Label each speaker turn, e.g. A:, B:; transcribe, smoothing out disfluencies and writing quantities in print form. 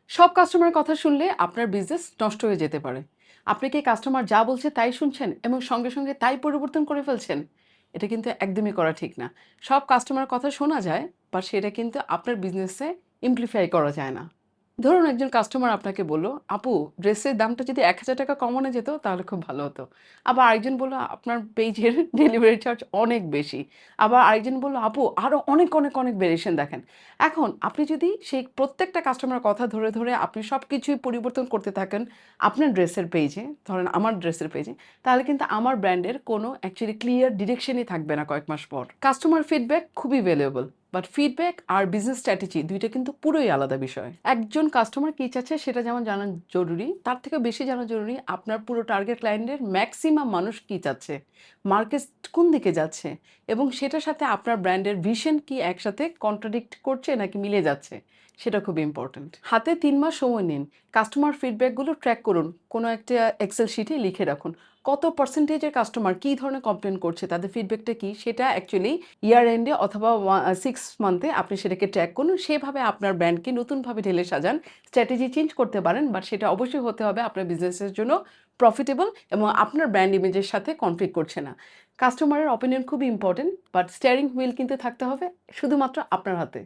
A: সব কাস্টমারের কথা শুনলে আপনার বিজনেস নষ্ট হয়ে যেতে পারে। আপনি কি কাস্টমার যা বলছে তাই শুনছেন এবং সঙ্গে, সঙ্গে তাই পরিবর্তন করে ফেলছেন? এটা কিন্তু একদমই করা ঠিক না। সব কাস্টমারের কথা শোনা যায়, বাট সেটা কিন্তু আপনার বিজনেসে ইমপ্লিফাই করা যায় না। ধরুন একজন কাস্টমার আপনাকে বলল, "আপু ড্রেসের দামটা যদি ৳১,০০০ কমানো যেত তাহলে খুব ভালো হতো।" আবার আরেকজন বলল, "আপনার পেজের ডেলিভারি চার্জ অনেক বেশি।" আবার আরেকজন বলল, "আপু আরো অনেক, অনেক, অনেক ভেরিয়েশন দেখান।" এখন আপনি যদি সেই প্রত্যেকটা কাস্টমারের কথা ধরে, ধরে আপনি সবকিছুই পরিবর্তন করতে থাকেন আপনার ড্রেসের পেইজে, ধরেন আমার ড্রেসের পেইজে, তাহলে কিন্তু আমার ব্র্যান্ডের কোনো অ্যাকচুয়ালি ক্লিয়ার ডিরেকশনই থাকবে না কয়েক মাস পর। কাস্টমার ফিডব্যাক খুবই ভ্যালুয়েবল। বাট ফিডব্যাক আর বিজনেস স্ট্র্যাটেজি ২ টা কিন্তু পুরোই আলাদা বিষয়। একজন কাস্টমার কি চাচ্ছে সেটা যেমন জানা জরুরি, তার থেকেও বেশি জানা জরুরি আপনার পুরো টার্গেট ক্লায়েন্টের মেক্সিমাম মানুষ কি চাচ্ছে, মার্কেট কোন দিকে যাচ্ছে এবং সেটার সাথে আপনার ব্র্যান্ডের ভিশন কি একসাথে কন্ট্রাডিক্ট করছে নাকি মিলে যাচ্ছে, সেটা খুব ইম্পর্ট্যান্ট। হাতে ৩ মাস সময় নিন। কাস্টমার ফিডব্যাকগুলো ট্র্যাক করুন। কোনো একটা এক্সেল শিটে লিখে রাখুন। কত পার্সেন্টেজের কাস্টমার কী ধরনের কমপ্লেন করছে, তাদের ফিডব্যাকটা কী, সেটা অ্যাকচুয়ালি ইয়ার এন্ডে অথবা 6 মান্থে আপনি সেটাকে ট্র্যাক করুন। সেভাবে আপনার ব্র্যান্ডকে নতুনভাবে ঢেলে সাজান। স্ট্র্যাটেজি চেঞ্জ করতে পারেন, বাট সেটা অবশ্যই হতে হবে আপনার বিজনেসের জন্য প্রফিটেবল এবং আপনার ব্র্যান্ড ইমেজের সাথে কনফ্লিক্ট করছে না। কাস্টমারের অপিনিয়ন খুবই ইম্পর্টেন্ট, বাট স্টিয়ারিং হুইল কিন্তু থাকতে হবে শুধুমাত্র আপনার হাতে।